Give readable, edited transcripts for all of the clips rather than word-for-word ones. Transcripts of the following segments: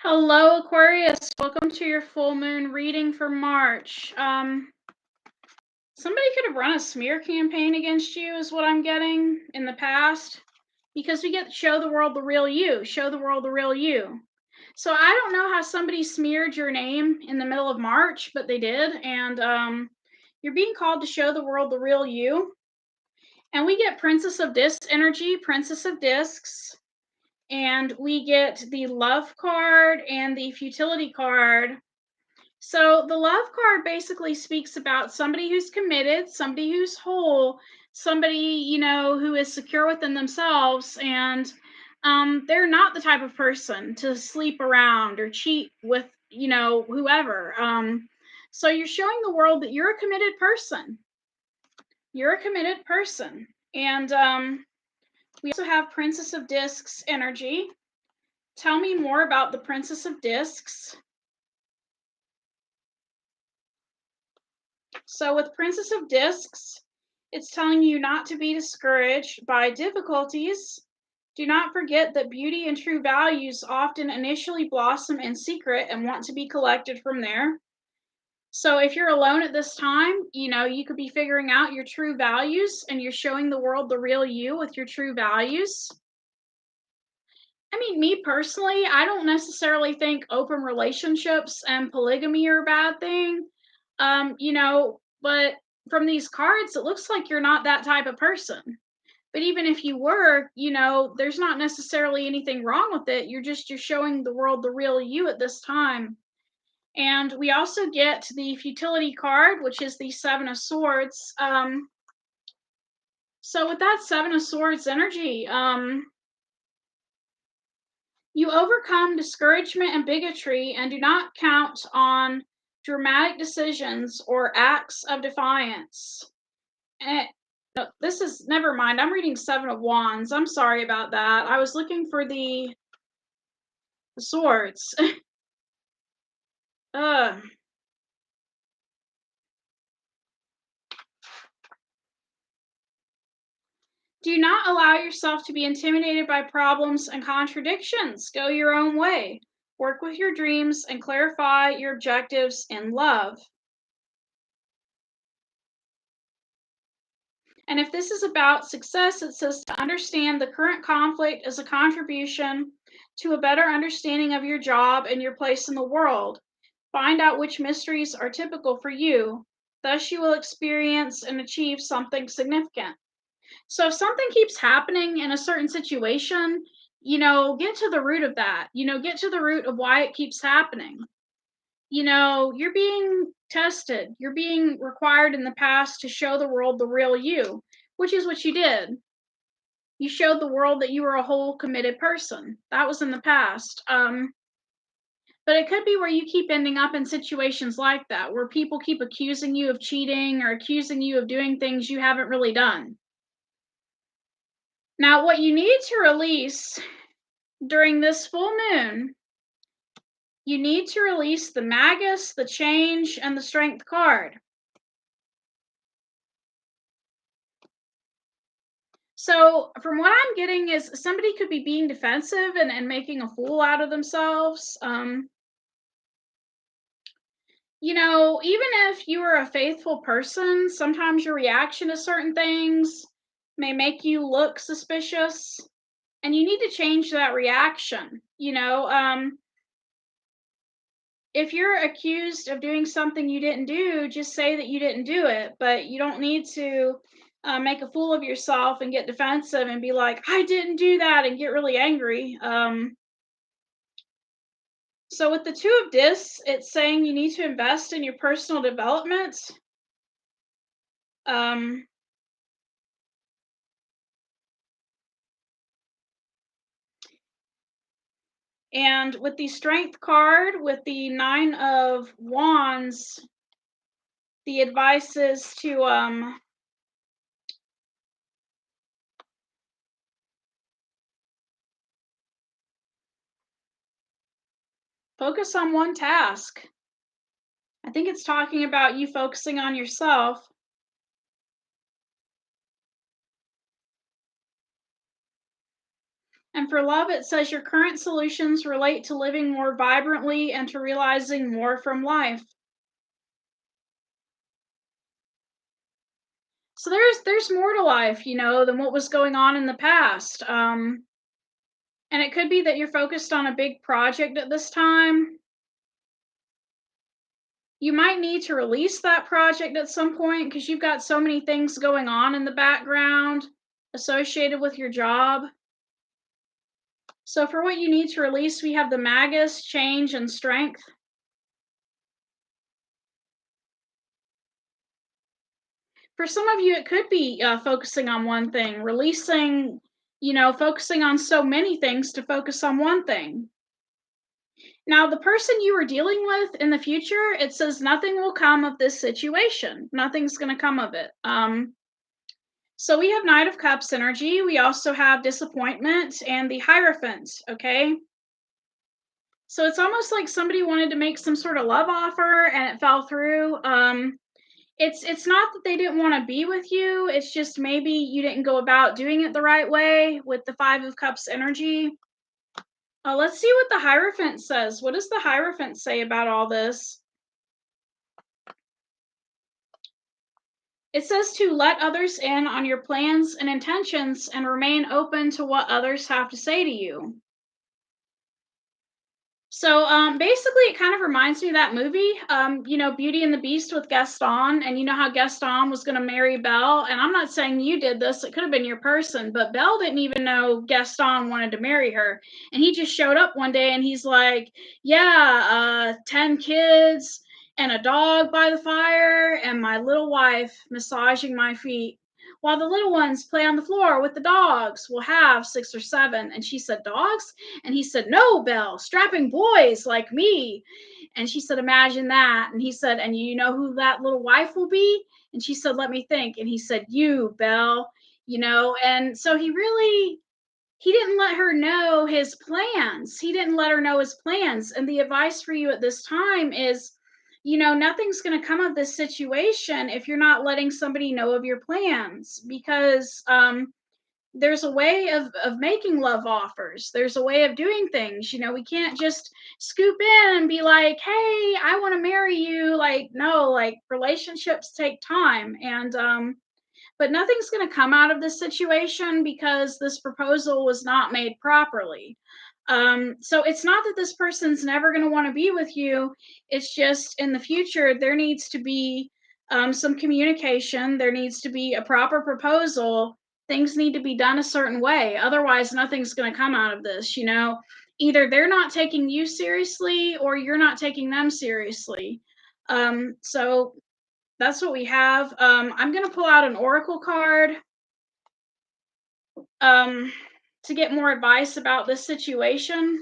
Hello, Aquarius. Welcome to your full moon reading for March. Somebody could have run a smear campaign against you, is what I'm getting in the past, because we get to show the world the real you, show the world the real you. So I don't know how somebody smeared your name in the middle of March, but they did, and you're being called to show the world the real you. And we get Princess of Discs energy, Princess of Discs. And we get the love card and the futility card. So the love card basically speaks about somebody who's committed, somebody who's whole, somebody, who is secure within themselves, and they're not the type of person to sleep around or cheat with, whoever. So you're showing the world that you're a committed person. You're a committed person. And we also have Princess of Discs energy. Tell me more about the Princess of Discs. So with Princess of Discs, it's telling you not to be discouraged by difficulties. Do not forget that beauty and true values often initially blossom in secret and want to be collected from there. So if you're alone at this time, you could be figuring out your true values, and you're showing the world the real you with your true values. I mean, me personally, I don't necessarily think open relationships and polygamy are a bad thing. But from these cards, it looks like you're not that type of person. But even if you were, there's not necessarily anything wrong with it. You're showing the world the real you at this time. And we also get the futility card, which is the Seven of Swords. So with that Seven of Swords energy, you overcome discouragement and bigotry and do not count on dramatic decisions or acts of defiance. No, this is, never mind. I'm reading Seven of Wands. I'm sorry about that. I was looking for the swords. Do not allow yourself to be intimidated by problems and contradictions. Go your own way. Work with your dreams and clarify your objectives in love. And if this is about success, it says to understand the current conflict as a contribution to a better understanding of your job and your place in the world. Find out which mysteries are typical for you. Thus, you will experience and achieve something significant. So if something keeps happening in a certain situation, get to the root of that. Get to the root of why it keeps happening. You're being tested. You're being required in the past to show the world the real you, which is what you did. You showed the world that you were a whole committed person. That was in the past. But it could be where you keep ending up in situations like that, where people keep accusing you of cheating or accusing you of doing things you haven't really done. Now, what you need to release during this full moon, you need to release the Magus, the Change, and the Strength card. So from what I'm getting is somebody could be being defensive and making a fool out of themselves. Even if you are a faithful person, sometimes your reaction to certain things may make you look suspicious, and you need to change that reaction. If you're accused of doing something you didn't do, just say that you didn't do it, but you don't need to make a fool of yourself and get defensive and be like, I didn't do that, and get really angry. So with the Two of Discs, it's saying you need to invest in your personal development. And with the Strength card, with the Nine of Wands, the advice is to focus on one task. I think it's talking about you focusing on yourself. And for love, it says your current solutions relate to living more vibrantly and to realizing more from life. So there's more to life, than what was going on in the past. And it could be that you're focused on a big project at this time. You might need to release that project at some point because you've got so many things going on in the background associated with your job. So for what you need to release, we have the Magus, change, and strength. For some of you, it could be focusing on one thing, releasing, focusing on so many things to focus on one thing. Now, the person you are dealing with in the future, it says nothing will come of this situation. Nothing's going to come of it. So we have Knight of Cups energy. We also have disappointment and the Hierophant, okay? So it's almost like somebody wanted to make some sort of love offer and it fell through. It's not that they didn't want to be with you. It's just maybe you didn't go about doing it the right way with the Five of Cups energy. Let's see what the Hierophant says. What does the Hierophant say about all this? It says to let others in on your plans and intentions and remain open to what others have to say to you. So basically, it kind of reminds me of that movie, Beauty and the Beast with Gaston. And you know how Gaston was going to marry Belle? And I'm not saying you did this, it could have been your person, but Belle didn't even know Gaston wanted to marry her. And he just showed up one day and he's like, yeah, 10 kids and a dog by the fire and my little wife massaging my feet while the little ones play on the floor with the dogs. We'll have 6 or 7. And she said, dogs? And he said, no, Belle, strapping boys like me. And she said, imagine that. And he said, and you know who that little wife will be? And she said, let me think. And he said, you, Belle, and so he didn't let her know his plans. He didn't let her know his plans. And the advice for you at this time is, nothing's going to come of this situation if you're not letting somebody know of your plans, because there's a way of making love offers. There's a way of doing things. We can't just scoop in and be like, hey, I want to marry you. Like, no, like relationships take time. And but nothing's going to come out of this situation because this proposal was not made properly. So it's not that this person's never going to want to be with you. It's just in the future, there needs to be some communication. There needs to be a proper proposal. Things need to be done a certain way. Otherwise, nothing's going to come out of this. Either they're not taking you seriously or you're not taking them seriously. So that's what we have. I'm going to pull out an oracle card to get more advice about this situation.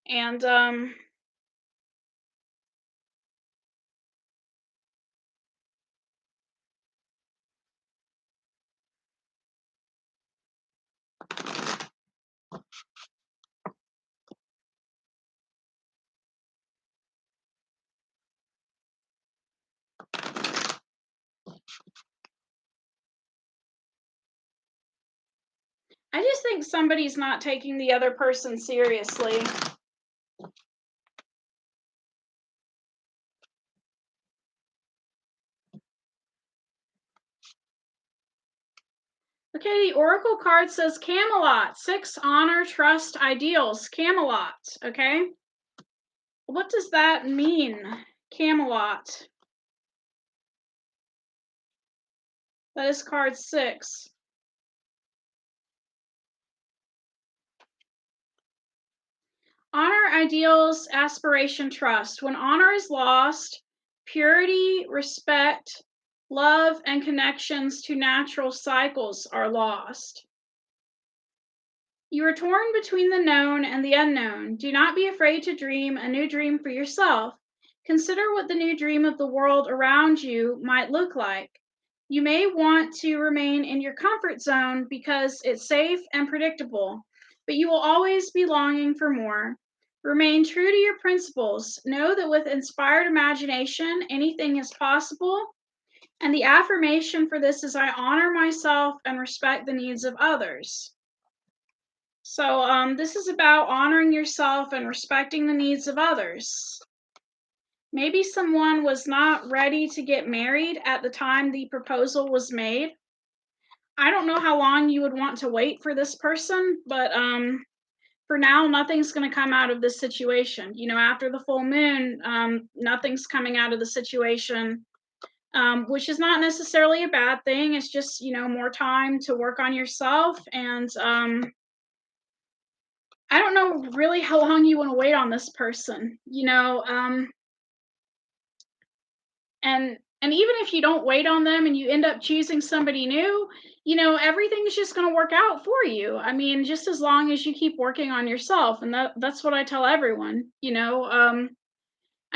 And I just think somebody's not taking the other person seriously. Okay, the oracle card says Camelot, 6 honor, trust, ideals. Camelot, okay? What does that mean, Camelot? That is card 6. Honor, ideals, aspiration, trust. When honor is lost, purity, respect, love, and connections to natural cycles are lost. You are torn between the known and the unknown. Do not be afraid to dream a new dream for yourself. Consider what the new dream of the world around you might look like. You may want to remain in your comfort zone because it's safe and predictable, but you will always be longing for more. Remain true to your principles. Know that with inspired imagination, anything is possible. And the affirmation for this is I honor myself and respect the needs of others. So, this is about honoring yourself and respecting the needs of others. Maybe someone was not ready to get married at the time the proposal was made. I don't know how long you would want to wait for this person, but for now, nothing's going to come out of this situation. After the full moon, nothing's coming out of the situation, which is not necessarily a bad thing. It's just, more time to work on yourself. And I don't know really how long you want to wait on this person, and even if you don't wait on them and you end up choosing somebody new, everything's just going to work out for you. I mean, just as long as you keep working on yourself, and that's what I tell everyone. I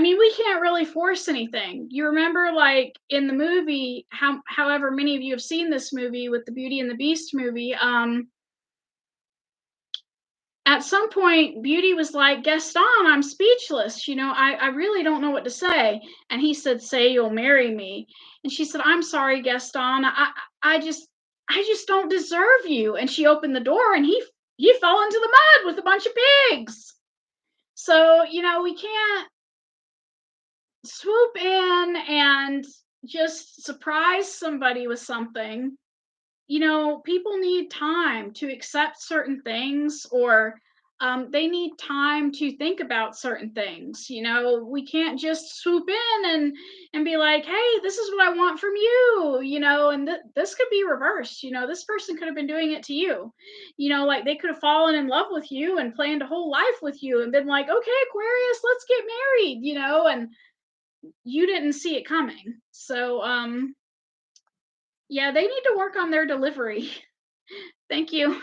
mean, we can't really force anything. You remember, like in the movie, however many of you have seen this movie with the Beauty and the Beast movie, at some point, Beauty was like, Gaston, I'm speechless. I really don't know what to say. And he said, say you'll marry me. And she said, I'm sorry, Gaston. I just don't deserve you. And she opened the door and he fell into the mud with a bunch of pigs. So, we can't swoop in and just surprise somebody with something. People need time to accept certain things, or they need time to think about certain things. We can't just swoop in and be like, hey, this is what I want from you, and this could be reversed. This person could have been doing it to you. Like they could have fallen in love with you and planned a whole life with you and been like, okay, Aquarius, let's get married, and you didn't see it coming. So, yeah, they need to work on their delivery. Thank you.